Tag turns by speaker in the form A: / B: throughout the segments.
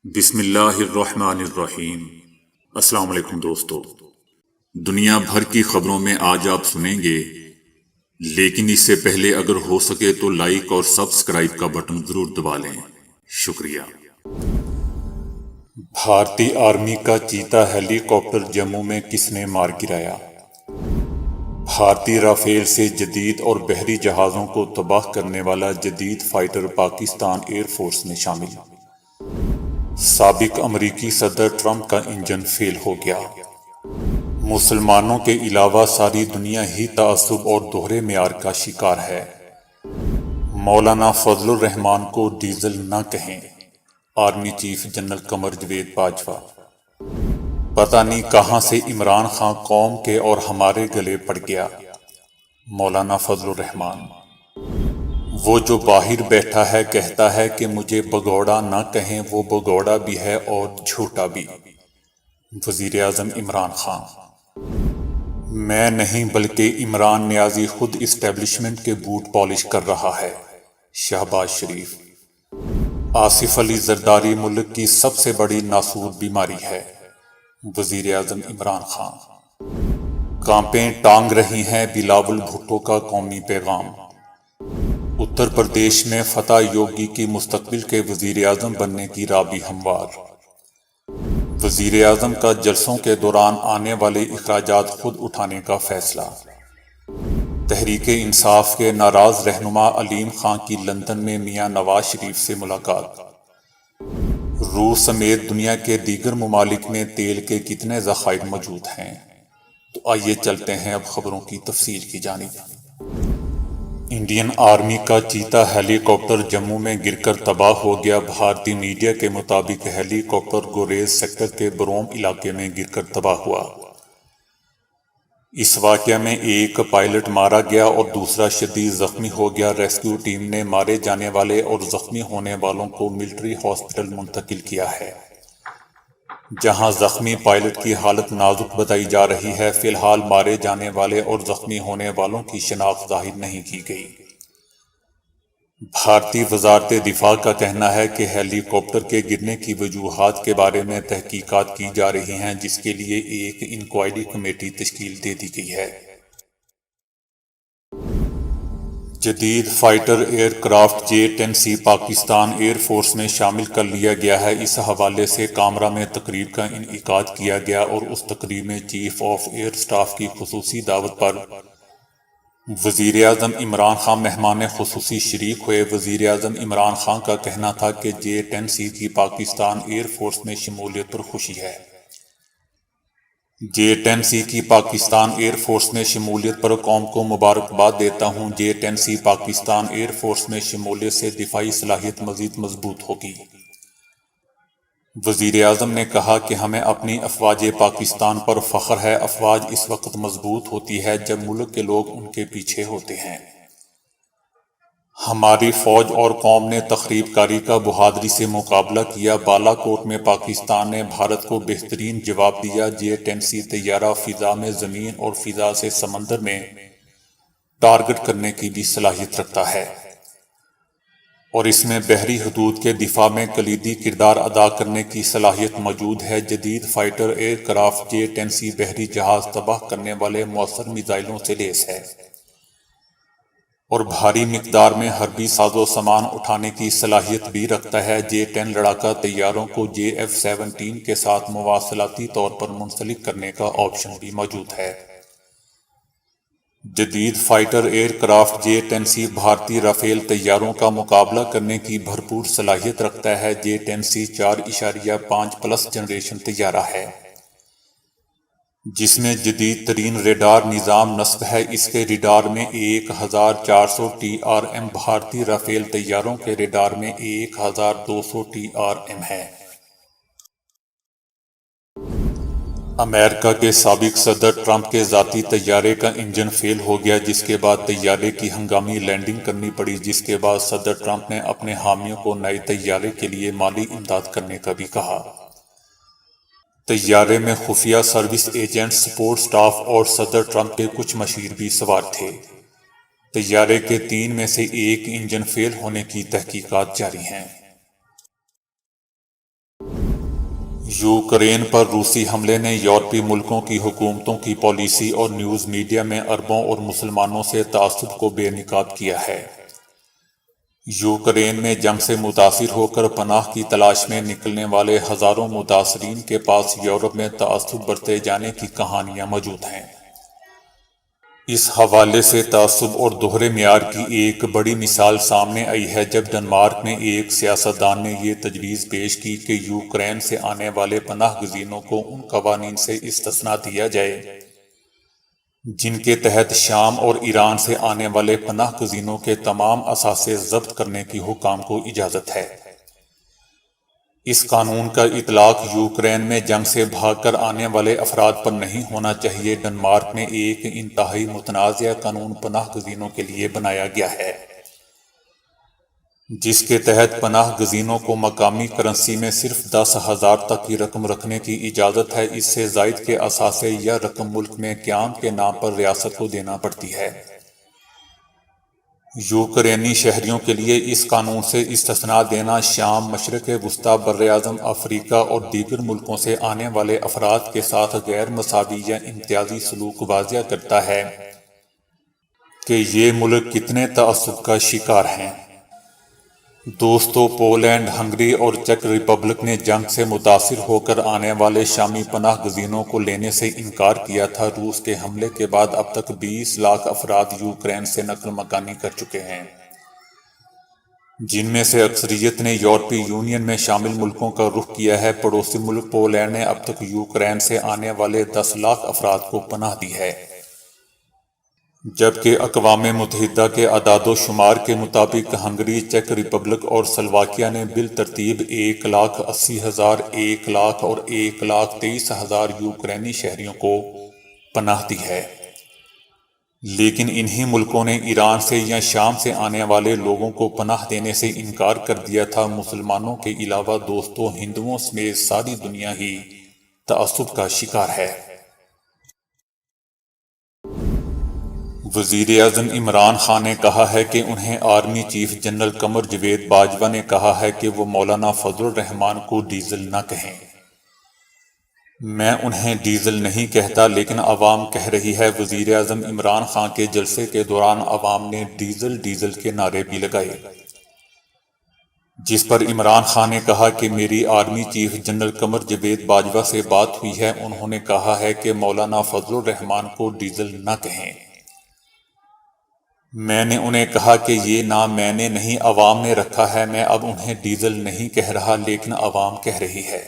A: بسم اللہ الرحمن الرحیم۔ السلام علیکم دوستو، دنیا بھر کی خبروں میں آج آپ سنیں گے، لیکن اس سے پہلے اگر ہو سکے تو لائک اور سبسکرائب کا بٹن ضرور دبا لیں، شکریہ۔ بھارتی آرمی کا چیتا ہیلی کاپٹر جموں میں کس نے مار گرایا؟ بھارتی رافیل سے جدید اور بحری جہازوں کو تباہ کرنے والا جدید فائٹر پاکستان ایئر فورس میں شامل۔ سابق امریکی صدر ٹرمپ کا انجن فیل ہو گیا۔ مسلمانوں کے علاوہ ساری دنیا ہی تعصب اور دوہرے معیار کا شکار ہے۔ مولانا فضل الرحمان کو ڈیزل نہ کہیں، army chief general Qamar Javed Bajwa. پتہ نہیں کہاں سے عمران خان قوم کے اور ہمارے گلے پڑ گیا، مولانا فضل الرحمان۔ وہ جو باہر بیٹھا ہے کہتا ہے کہ مجھے بگوڑا نہ کہیں، وہ بگوڑا بھی ہے اور جھوٹا بھی، وزیر اعظم عمران خان۔ میں نہیں بلکہ عمران نیازی خود اسٹیبلشمنٹ کے بوٹ پالش کر رہا ہے، شہباز شریف۔ آصف علی زرداری ملک کی سب سے بڑی ناسور بیماری ہے، وزیر اعظم عمران خان۔ کانپیں ٹانگ رہی ہیں بلاول بھٹو کا قومی پیغام۔ اتر پردیش میں فتح یوگی کی مستقبل کے وزیر اعظم بننے کی راہ بھی ہموار۔ وزیر اعظم کا جلسوں کے دوران آنے والے اخراجات خود اٹھانے کا فیصلہ۔ تحریک انصاف کے ناراض رہنما علیم خان کی لندن میں میاں نواز شریف سے ملاقات۔ روس سمیت دنیا کے دیگر ممالک میں تیل کے کتنے ذخائر موجود ہیں؟ تو آئیے چلتے ہیں اب خبروں کی تفصیل کی جانب۔ انڈین آرمی کا چیتا ہیلی کاپٹر جموں میں گر کر تباہ ہو گیا۔ بھارتی میڈیا کے مطابق ہیلی کاپٹر گوریز سیکٹر کے بروم علاقے میں گر کر تباہ ہوا۔ اس واقعہ میں ایک پائلٹ مارا گیا اور دوسرا شدید زخمی ہو گیا۔ ریسکیو ٹیم نے مارے جانے والے اور زخمی ہونے والوں کو ملٹری ہاسپٹل منتقل کیا ہے، جہاں زخمی پائلٹ کی حالت نازک بتائی جا رہی ہے۔ فی الحال مارے جانے والے اور زخمی ہونے والوں کی شناخت ظاہر نہیں کی گئی۔ بھارتی وزارت دفاع کا کہنا ہے کہ ہیلی کاپٹر کے گرنے کی وجوہات کے بارے میں تحقیقات کی جا رہی ہیں، جس کے لیے ایک انکوائری کمیٹی تشکیل دے دی گئی ہے۔ جدید fighter aircraft J-10C Pakistan air force میں شامل کر لیا گیا ہے۔ اس حوالے سے کامرا میں تقریب کا انعقاد کیا گیا اور اس تقریب میں چیف آف ایئر اسٹاف کی خصوصی دعوت پر وزیر اعظم عمران خان مہمان خصوصی شریک ہوئے۔ وزیر اعظم عمران خان کا کہنا تھا کہ J-10C کی پاکستان ایئر فورس میں شمولیت پر خوشی ہے۔ J-10C کی پاکستان ایئر فورس میں شمولیت پر قوم کو مبارکباد دیتا ہوں۔ J-10C پاکستان ایئر فورس میں شمولیت سے دفاعی صلاحیت مزید مضبوط ہوگی۔ وزیر اعظم نے کہا کہ ہمیں اپنی افواج پاکستان پر فخر ہے۔ افواج اس وقت مضبوط ہوتی ہے جب ملک کے لوگ ان کے پیچھے ہوتے ہیں۔ ہماری فوج اور قوم نے تخریب کاری کا بہادری سے مقابلہ کیا۔ بالا کوٹ میں پاکستان نے بھارت کو بہترین جواب دیا۔ J-10C طیارہ فضا میں زمین اور فضا سے سمندر میں ٹارگٹ کرنے کی بھی صلاحیت رکھتا ہے اور اس میں بحری حدود کے دفاع میں کلیدی کردار ادا کرنے کی صلاحیت موجود ہے۔ جدید فائٹر ایئر کرافٹ J-10C بحری جہاز تباہ کرنے والے مؤثر میزائلوں سے لیس ہے اور بھاری مقدار میں حربی ساز و سامان اٹھانے کی صلاحیت بھی رکھتا ہے۔ J-10 لڑاکا طیاروں کو JF-17 کے ساتھ مواصلاتی طور پر منسلک کرنے کا آپشن بھی موجود ہے۔ جدید فائٹر ایئر کرافٹ J-10C بھارتی رافیل طیاروں کا مقابلہ کرنے کی بھرپور صلاحیت رکھتا ہے۔ J-10C 4.5+ جنریشن طیارہ ہے، جس میں جدید ترین ریڈار نظام نصب ہے۔ اس کے ریڈار میں 1400 TRM بھارتی رافیل طیاروں کے ریڈار میں 1200 TRM ہے۔ امریکہ کے سابق صدر ٹرمپ کے ذاتی طیارے کا انجن فیل ہو گیا، جس کے بعد طیارے کی ہنگامی لینڈنگ کرنی پڑی، جس کے بعد صدر ٹرمپ نے اپنے حامیوں کو نئے طیارے کے لیے مالی امداد کرنے کا بھی کہا۔ طیارے میں خفیہ سروس ایجنٹس، سپورٹ اسٹاف اور صدر ٹرمپ کے کچھ مشیر بھی سوار تھے۔ طیارے کے 3 میں سے ایک انجن فیل ہونے کی تحقیقات جاری ہیں۔ یوکرین پر روسی حملے نے یورپی ملکوں کی حکومتوں کی پالیسی اور نیوز میڈیا میں عربوں اور مسلمانوں سے تعصب کو بے نقاب کیا ہے۔ یوکرین میں جنگ سے متاثر ہو کر پناہ کی تلاش میں نکلنے والے ہزاروں متاثرین کے پاس یورپ میں تعصب برتے جانے کی کہانیاں موجود ہیں۔ اس حوالے سے تعصب اور دوہرے معیار کی ایک بڑی مثال سامنے آئی ہے جب ڈنمارک میں ایک سیاستدان نے یہ تجویز پیش کی کہ یوکرین سے آنے والے پناہ گزینوں کو ان قوانین سے استثناء دیا جائے جن کے تحت شام اور ایران سے آنے والے پناہ گزینوں کے تمام اثاثے ضبط کرنے کی حکام کو اجازت ہے۔ اس قانون کا اطلاق یوکرین میں جنگ سے بھاگ کر آنے والے افراد پر نہیں ہونا چاہیے۔ ڈنمارک میں ایک انتہائی متنازع قانون پناہ گزینوں کے لیے بنایا گیا ہے جس کے تحت پناہ گزینوں کو مقامی کرنسی میں صرف 10,000 تک کی رقم رکھنے کی اجازت ہے۔ اس سے زائد کے اثاثے یا رقم ملک میں قیام کے نام پر ریاست کو دینا پڑتی ہے۔ یوکرینی شہریوں کے لیے اس قانون سے استثناء دینا شام، مشرق وسطیٰ، براعظم افریقہ اور دیگر ملکوں سے آنے والے افراد کے ساتھ غیر مساوی یا امتیازی سلوک واضح کرتا ہے کہ یہ ملک کتنے تعصب کا شکار ہیں۔ دوستو، پولینڈ، ہنگری اور چیک ریپبلک نے جنگ سے متاثر ہو کر آنے والے شامی پناہ گزینوں کو لینے سے انکار کیا تھا۔ روس کے حملے کے بعد اب تک 20 لاکھ افراد یوکرین سے نقل مکانی کر چکے ہیں، جن میں سے اکثریت نے یورپی یونین میں شامل ملکوں کا رخ کیا ہے۔ پڑوسی ملک پولینڈ نے اب تک یوکرین سے آنے والے 10 لاکھ افراد کو پناہ دی ہے، جبکہ اقوام متحدہ کے اعداد و شمار کے مطابق ہنگری، چیک ریپبلک اور سلواکیہ نے بالترتیب 1,80,000، 1 لاکھ اور 1,23,000 یوکرینی شہریوں کو پناہ دی ہے۔ لیکن انہی ملکوں نے ایران سے یا شام سے آنے والے لوگوں کو پناہ دینے سے انکار کر دیا تھا۔ مسلمانوں کے علاوہ دوستوں، ہندوؤں سمیت ساری دنیا ہی تعصب کا شکار ہے۔ وزیر اعظم عمران خان نے کہا ہے کہ انہیں army chief general Qamar Javed Bajwa نے کہا ہے کہ وہ مولانا فضل الرحمان کو ڈیزل نہ کہیں۔ میں انہیں ڈیزل نہیں کہتا لیکن عوام کہہ رہی ہے۔ وزیر اعظم عمران خان کے جلسے کے دوران عوام نے ڈیزل ڈیزل کے نعرے بھی لگائے، جس پر عمران خان نے کہا کہ میری army chief general Qamar Javed Bajwa سے بات ہوئی ہے، انہوں نے کہا ہے کہ مولانا فضل الرحمان کو ڈیزل نہ کہیں۔ میں نے انہیں کہا کہ یہ نام میں نے نہیں، عوام نے رکھا ہے۔ میں اب انہیں ڈیزل نہیں کہہ رہا لیکن عوام کہہ رہی ہے۔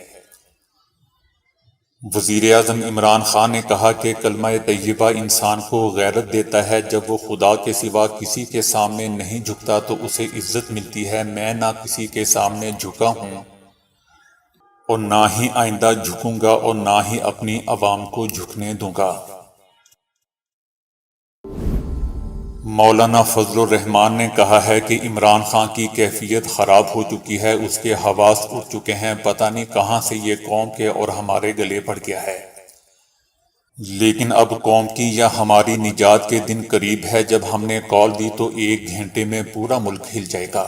A: وزیر اعظم عمران خان نے کہا کہ کلمہ طیبہ انسان کو غیرت دیتا ہے۔ جب وہ خدا کے سوا کسی کے سامنے نہیں جھکتا تو اسے عزت ملتی ہے۔ میں نہ کسی کے سامنے جھکا ہوں اور نہ ہی آئندہ جھکوں گا اور نہ ہی اپنی عوام کو جھکنے دوں گا۔ مولانا فضل الرحمان نے کہا ہے کہ عمران خان کی کیفیت خراب ہو چکی ہے، اس کے حواس اڑ چکے ہیں، پتہ نہیں کہاں سے یہ قوم کے اور ہمارے گلے پڑ گیا ہے۔ لیکن اب قوم کی یا ہماری نجات کے دن قریب ہے۔ جب ہم نے کال دی تو 1 گھنٹے میں پورا ملک ہل جائے گا۔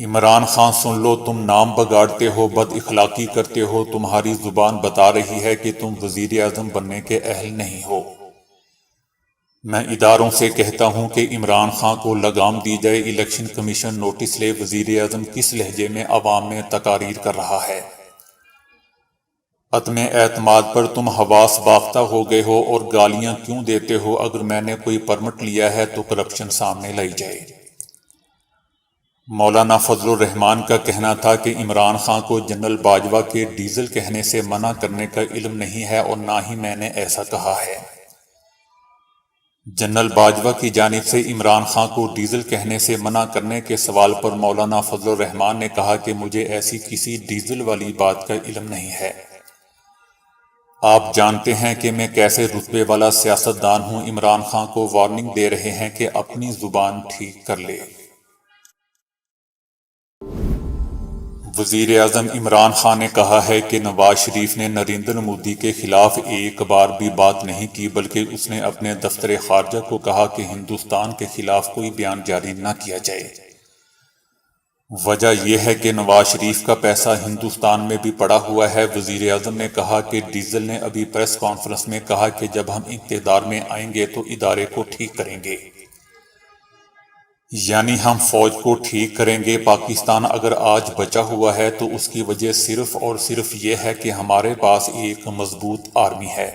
A: عمران خان سن لو، تم نام بگاڑتے ہو، بد اخلاقی کرتے ہو، تمہاری زبان بتا رہی ہے کہ تم وزیر اعظم بننے کے اہل نہیں ہو۔ میں اداروں سے کہتا ہوں کہ عمران خان کو لگام دی جائے۔ الیکشن کمیشن نوٹس لے، وزیر اعظم کس لہجے میں عوام میں تقاریر کر رہا ہے۔ عدم اعتماد پر تم حواس باختہ ہو گئے ہو اور گالیاں کیوں دیتے ہو؟ اگر میں نے کوئی پرمٹ لیا ہے تو کرپشن سامنے لائی جائے۔ مولانا فضل الرحمان کا کہنا تھا کہ عمران خان کو جنرل باجوہ کے ڈیزل کہنے سے منع کرنے کا علم نہیں ہے اور نہ ہی میں نے ایسا کہا ہے۔ جنرل باجوہ کی جانب سے عمران خان کو ڈیزل کہنے سے منع کرنے کے سوال پر مولانا فضل الرحمان نے کہا کہ مجھے ایسی کسی ڈیزل والی بات کا علم نہیں ہے۔ آپ جانتے ہیں کہ میں کیسے رتبے والا سیاستدان ہوں۔ عمران خان کو وارننگ دے رہے ہیں کہ اپنی زبان ٹھیک کر لے۔ وزیر اعظم عمران خان نے کہا ہے کہ نواز شریف نے نریندر مودی کے خلاف ایک بار بھی بات نہیں کی، بلکہ اس نے اپنے دفتر خارجہ کو کہا کہ ہندوستان کے خلاف کوئی بیان جاری نہ کیا جائے۔ وجہ یہ ہے کہ نواز شریف کا پیسہ ہندوستان میں بھی پڑا ہوا ہے۔ وزیر اعظم نے کہا کہ ڈیزل نے ابھی پریس کانفرنس میں کہا کہ جب ہم اقتدار میں آئیں گے تو ادارے کو ٹھیک کریں گے، یعنی ہم فوج کو ٹھیک کریں گے۔ پاکستان اگر آج بچا ہوا ہے تو اس کی وجہ صرف اور صرف یہ ہے کہ ہمارے پاس ایک مضبوط آرمی ہے۔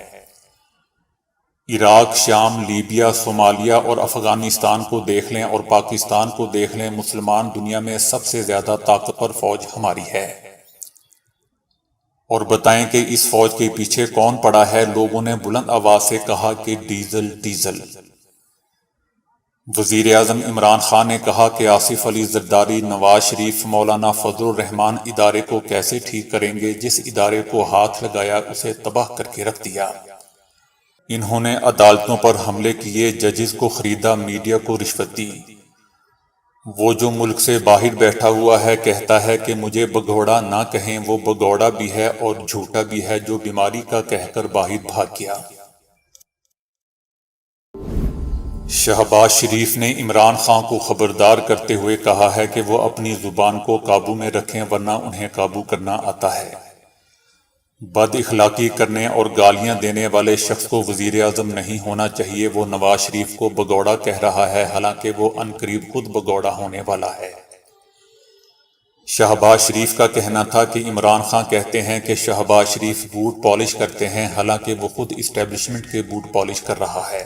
A: عراق، شام، لیبیا، صومالیہ اور افغانستان کو دیکھ لیں اور پاکستان کو دیکھ لیں، مسلمان دنیا میں سب سے زیادہ طاقتور فوج ہماری ہے۔ اور بتائیں کہ اس فوج کے پیچھے کون پڑا ہے؟ لوگوں نے بلند آواز سے کہا کہ ڈیزل ڈیزل۔ وزیر اعظم عمران خان نے کہا کہ آصف علی زرداری، نواز شریف، مولانا فضل الرحمان ادارے کو کیسے ٹھیک کریں گے؟ جس ادارے کو ہاتھ لگایا اسے تباہ کر کے رکھ دیا۔ انہوں نے عدالتوں پر حملے کیے، ججز کو خریدا، میڈیا کو رشوت دی۔ وہ جو ملک سے باہر بیٹھا ہوا ہے کہتا ہے کہ مجھے بگوڑا نہ کہیں، وہ بگوڑا بھی ہے اور جھوٹا بھی ہے جو بیماری کا کہہ کر باہر بھاگ گیا۔ شہباز شریف نے عمران خان کو خبردار کرتے ہوئے کہا ہے کہ وہ اپنی زبان کو قابو میں رکھیں ورنہ انہیں قابو کرنا آتا ہے۔ بد اخلاقی کرنے اور گالیاں دینے والے شخص کو وزیر اعظم نہیں ہونا چاہیے۔ وہ نواز شریف کو بگوڑا کہہ رہا ہے، حالانکہ وہ عنقریب خود بگوڑا ہونے والا ہے۔ شہباز شریف کا کہنا تھا کہ عمران خان کہتے ہیں کہ شہباز شریف بوٹ پالش کرتے ہیں، حالانکہ وہ خود اسٹیبلشمنٹ کے بوٹ پالش کر رہا ہے۔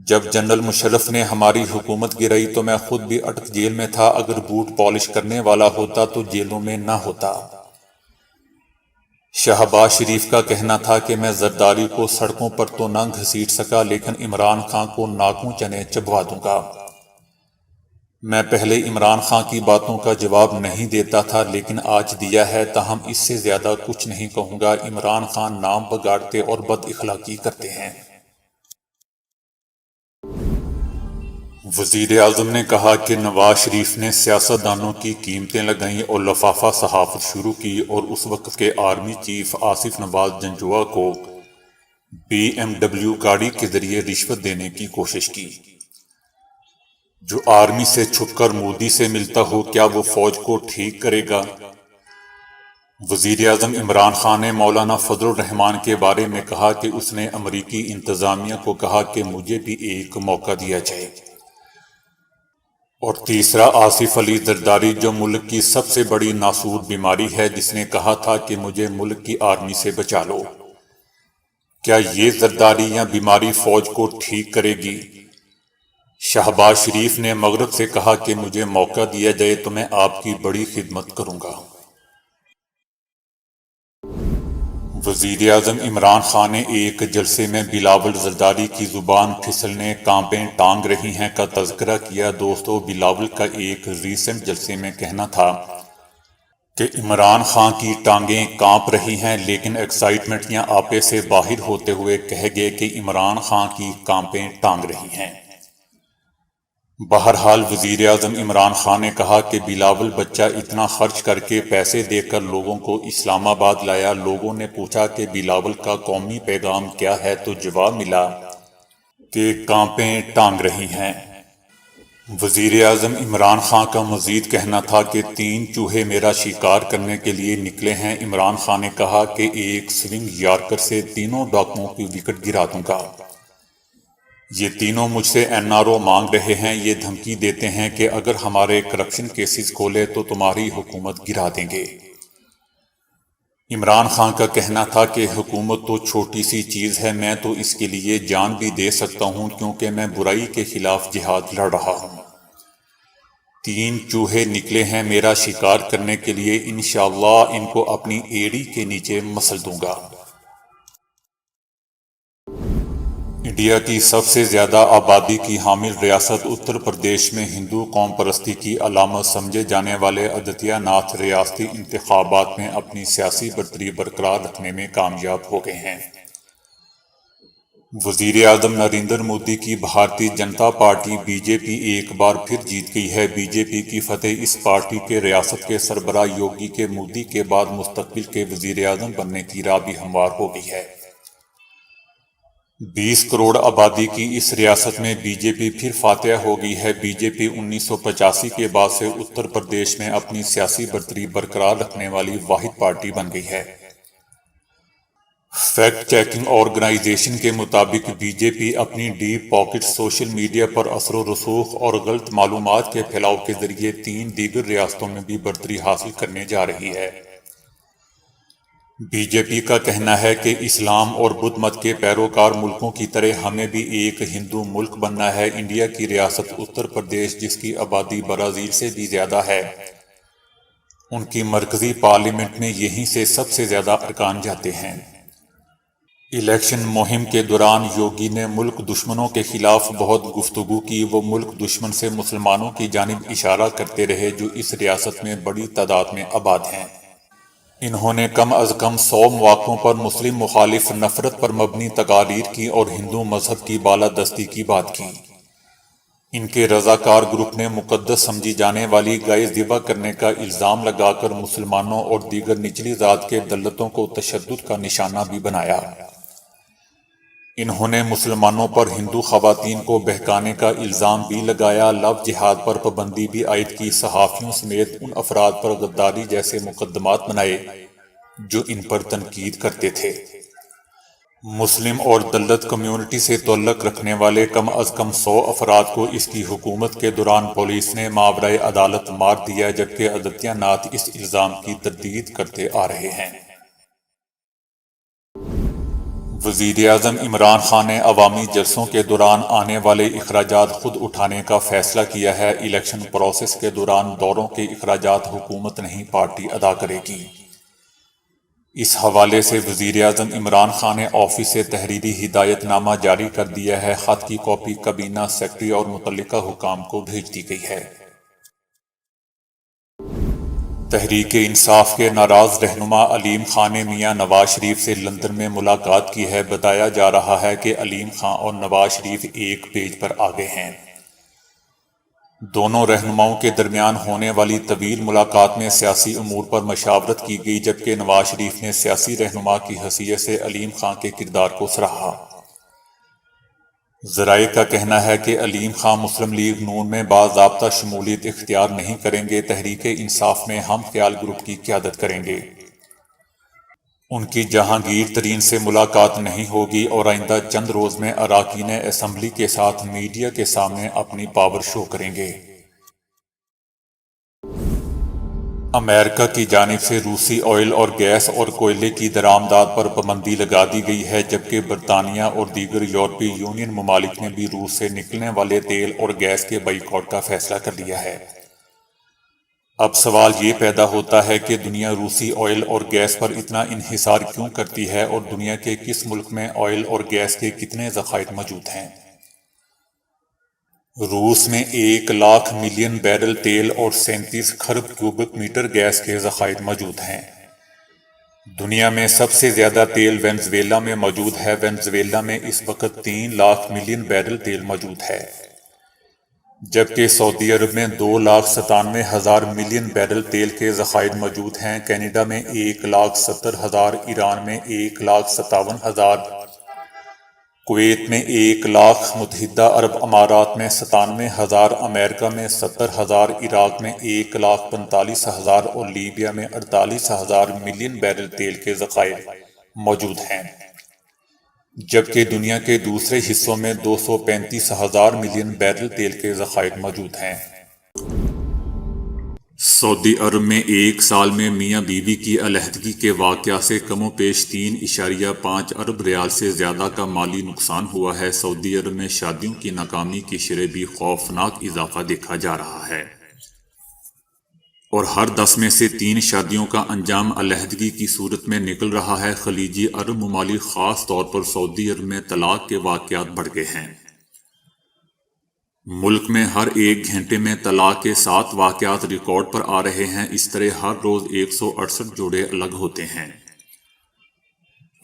A: جب جنرل مشرف نے ہماری حکومت گرائی تو میں خود بھی اٹک جیل میں تھا، اگر بوٹ پالش کرنے والا ہوتا تو جیلوں میں نہ ہوتا۔ شہباز شریف کا کہنا تھا کہ میں زرداری کو سڑکوں پر تو نہ گھسیٹ سکا لیکن عمران خان کو ناکوں چنے چبوا دوں گا۔ میں پہلے عمران خان کی باتوں کا جواب نہیں دیتا تھا لیکن آج دیا ہے، تاہم اس سے زیادہ کچھ نہیں کہوں گا۔ عمران خان نام بگاڑتے اور بد اخلاقی کرتے ہیں۔ وزیر اعظم نے کہا کہ نواز شریف نے سیاستدانوں کی قیمتیں لگائیں اور لفافہ صحافت شروع کی اور اس وقت کے آرمی چیف آصف نواز جنجوعہ کو BMW گاڑی کے ذریعے رشوت دینے کی کوشش کی۔ جو آرمی سے چھپ کر مودی سے ملتا ہو، کیا وہ فوج کو ٹھیک کرے گا؟ وزیر اعظم عمران خان نے مولانا فضل الرحمان کے بارے میں کہا کہ اس نے امریکی انتظامیہ کو کہا کہ مجھے بھی ایک موقع دیا جائے۔ اور تیسرا آصف علی زرداری، جو ملک کی سب سے بڑی ناسور بیماری ہے، جس نے کہا تھا کہ مجھے ملک کی آرمی سے بچا لو۔ کیا یہ زرداری یا بیماری فوج کو ٹھیک کرے گی؟ شہباز شریف نے مغرب سے کہا کہ مجھے موقع دیا جائے تو میں آپ کی بڑی خدمت کروں گا۔ وزیر اعظم عمران خان نے ایک جلسے میں بلاول زرداری کی زبان پھسلنے، کانپیں ٹانگ رہی ہیں کا تذکرہ کیا۔ دوستو، بلاول کا ایک ریسنٹ جلسے میں کہنا تھا کہ عمران خان کی ٹانگیں کانپ رہی ہیں، لیکن ایکسائٹمنٹ یا آپے سے باہر ہوتے ہوئے کہہ گئے کہ عمران خان کی کانپیں ٹانگ رہی ہیں۔ بہرحال وزیر اعظم عمران خان نے کہا کہ بلاول بچہ اتنا خرچ کر کے پیسے دے کر لوگوں کو اسلام آباد لایا۔ لوگوں نے پوچھا کہ بلاول کا قومی پیغام کیا ہے تو جواب ملا کہ کانپیں ٹانگ رہی ہیں۔ وزیر اعظم عمران خان کا مزید کہنا تھا کہ 3 چوہے میرا شکار کرنے کے لیے نکلے ہیں۔ عمران خان نے کہا کہ ایک سوئنگ یارکر سے تینوں ڈاکوؤں کی وکٹ گرا دوں گا۔ یہ تینوں مجھ سے NRO مانگ رہے ہیں، یہ دھمکی دیتے ہیں کہ اگر ہمارے کرپشن کیسز کھولے تو تمہاری حکومت گرا دیں گے۔ عمران خان کا کہنا تھا کہ حکومت تو چھوٹی سی چیز ہے، میں تو اس کے لیے جان بھی دے سکتا ہوں کیونکہ میں برائی کے خلاف جہاد لڑ رہا ہوں۔ 3 چوہے نکلے ہیں میرا شکار کرنے کے لیے، انشاءاللہ ان کو اپنی ایڑی کے نیچے مسل دوں گا۔ انڈیا کی سب سے زیادہ آبادی کی حامل ریاست اتر پردیش میں ہندو قوم پرستی کی علامت سمجھے جانے والے آدتیہ ناتھ ریاستی انتخابات میں اپنی سیاسی برتری برقرار رکھنے میں کامیاب ہو گئے ہیں۔ وزیر اعظم نریندر مودی کی بھارتی جنتا پارٹی BJP ایک بار پھر جیت گئی ہے۔ BJP کی فتح اس پارٹی کے ریاست کے سربراہ یوگی کے مودی کے بعد مستقبل کے وزیر اعظم بننے کی راہ بھی ہموار ہو گئی ہے۔ 20 کروڑ آبادی کی اس ریاست میں بی جے پی پھر فاتح ہو گئی ہے۔ بی جے پی 1985 کے بعد سے اتر پردیش میں اپنی سیاسی برتری برقرار رکھنے والی واحد پارٹی بن گئی ہے۔ فیکٹ چیکنگ آرگنائزیشن کے مطابق بی جے پی اپنی ڈیپ پاکٹ سوشل میڈیا پر اثر و رسوخ اور غلط معلومات کے پھیلاؤ کے ذریعے 3 دیگر ریاستوں میں بھی برتری حاصل کرنے جا رہی ہے۔ بی جے پی کا کہنا ہے کہ اسلام اور بدھ مت کے پیروکار ملکوں کی طرح ہمیں بھی ایک ہندو ملک بننا ہے۔ انڈیا کی ریاست اتر پردیش، جس کی آبادی برازیل سے بھی زیادہ ہے، ان کی مرکزی پارلیمنٹ میں یہیں سے سب سے زیادہ ارکان جاتے ہیں۔ الیکشن مہم کے دوران یوگی نے ملک دشمنوں کے خلاف بہت گفتگو کی۔ وہ ملک دشمن سے مسلمانوں کی جانب اشارہ کرتے رہے جو اس ریاست میں بڑی تعداد میں آباد ہیں۔ انہوں نے کم از کم 100 مواقعوں پر مسلم مخالف نفرت پر مبنی تقاریر کی اور ہندو مذہب کی بالادستی کی بات کی۔ ان کے رضاکار گروپ نے مقدس سمجھی جانے والی گائے ذبح کرنے کا الزام لگا کر مسلمانوں اور دیگر نچلی ذات کے دلتوں کو تشدد کا نشانہ بھی بنایا۔ انہوں نے مسلمانوں پر ہندو خواتین کو بہکانے کا الزام بھی لگایا۔ لو جہاد پر پابندی بھی عائد کی۔ صحافیوں سمیت ان افراد پر غداری جیسے مقدمات بنائے جو ان پر تنقید کرتے تھے۔ مسلم اور دلت کمیونٹی سے تعلق رکھنے والے کم از کم 100 افراد کو اس کی حکومت کے دوران پولیس نے ماورائے عدالت مار دیا، جبکہ آدتیہ ناتھ اس الزام کی تردید کرتے آ رہے ہیں۔ وزیراعظم عمران خان نے عوامی جلسوں کے دوران آنے والے اخراجات خود اٹھانے کا فیصلہ کیا ہے۔ الیکشن پروسیس کے دوران دوروں کے اخراجات حکومت نہیں، پارٹی ادا کرے گی۔ اس حوالے سے وزیراعظم عمران خان نے آفس سے تحریری ہدایت نامہ جاری کر دیا ہے۔ خط کی کاپی کابینہ سیکرٹری اور متعلقہ حکام کو بھیج دی گئی ہے۔ تحریک انصاف کے ناراض رہنما علیم خان نے میاں نواز شریف سے لندن میں ملاقات کی ہے۔ بتایا جا رہا ہے کہ علیم خان اور نواز شریف ایک پیج پر آ گئے ہیں۔ دونوں رہنماؤں کے درمیان ہونے والی طویل ملاقات میں سیاسی امور پر مشاورت کی گئی، جبکہ نواز شریف نے سیاسی رہنما کی حیثیت سے علیم خان کے کردار کو سراہا۔ ذرائع کا کہنا ہے کہ علیم خان مسلم لیگ نون میں باضابطہ شمولیت اختیار نہیں کریں گے، تحریک انصاف میں ہم خیال گروپ کی قیادت کریں گے۔ ان کی جہانگیر ترین سے ملاقات نہیں ہوگی اور آئندہ چند روز میں اراکین اسمبلی کے ساتھ میڈیا کے سامنے اپنی پاور شو کریں گے۔ امریکہ کی جانب سے روسی آئل اور گیس اور کوئلے کی درآمدات پر پابندی لگا دی گئی ہے، جبکہ برطانیہ اور دیگر یورپی یونین ممالک نے بھی روس سے نکلنے والے تیل اور گیس کے بائیکاٹ کا فیصلہ کر لیا ہے۔ اب سوال یہ پیدا ہوتا ہے کہ دنیا روسی آئل اور گیس پر اتنا انحصار کیوں کرتی ہے اور دنیا کے کس ملک میں آئل اور گیس کے کتنے ذخائر موجود ہیں؟ روس میں 1 لاکھ ملین بیرل تیل اور 37 کھرب کیوبک میٹر گیس کے ذخائر موجود ہیں۔ دنیا میں سب سے زیادہ تیل وینزویلا میں موجود ہے۔ وینزویلا میں اس وقت 3 لاکھ ملین بیرل تیل موجود ہے، جبکہ سعودی عرب میں 2,97,000 ملین بیرل تیل کے ذخائر موجود ہیں۔ کینیڈا میں 1,70,000، ایران میں 1,57,000، کویت میں 1 لاکھ، متحدہ عرب امارات میں 97,000، امریکہ میں 70,000، عراق میں 1,45,000 اور لیبیا میں 48,000 ملین بیرل تیل کے ذخائر موجود ہیں، جبکہ دنیا کے دوسرے حصوں میں 235,000 ملین بیرل تیل کے ذخائر موجود ہیں۔ سعودی عرب میں ایک سال میں میاں بیوی کی علیحدگی کے واقعہ سے کم و بیش 3.5 ارب ریال سے زیادہ کا مالی نقصان ہوا ہے۔ سعودی عرب میں شادیوں کی ناکامی کی شرح بھی خوفناک اضافہ دیکھا جا رہا ہے اور ہر 10 میں سے 3 شادیوں کا انجام علیحدگی کی صورت میں نکل رہا ہے۔ خلیجی عرب ممالک خاص طور پر سعودی عرب میں طلاق کے واقعات بڑھ گئے ہیں۔ ملک میں ہر 1 گھنٹے میں طلاق کے 7 واقعات ریکارڈ پر آ رہے ہیں۔ اس طرح ہر روز 168 جوڑے الگ ہوتے ہیں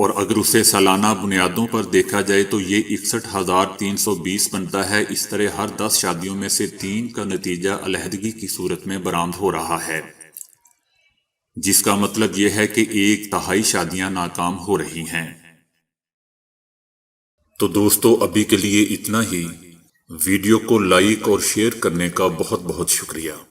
A: اور اگر اسے سالانہ بنیادوں پر دیکھا جائے تو یہ 61,320 بنتا ہے۔ اس طرح ہر 10 شادیوں میں سے 3 کا نتیجہ علیحدگی کی صورت میں برآمد ہو رہا ہے، جس کا مطلب یہ ہے کہ 1/3 شادیاں ناکام ہو رہی ہیں۔ تو دوستو ابھی کے لیے اتنا ہی۔ ویڈیو کو لائک اور شیئر کرنے کا بہت بہت شکریہ۔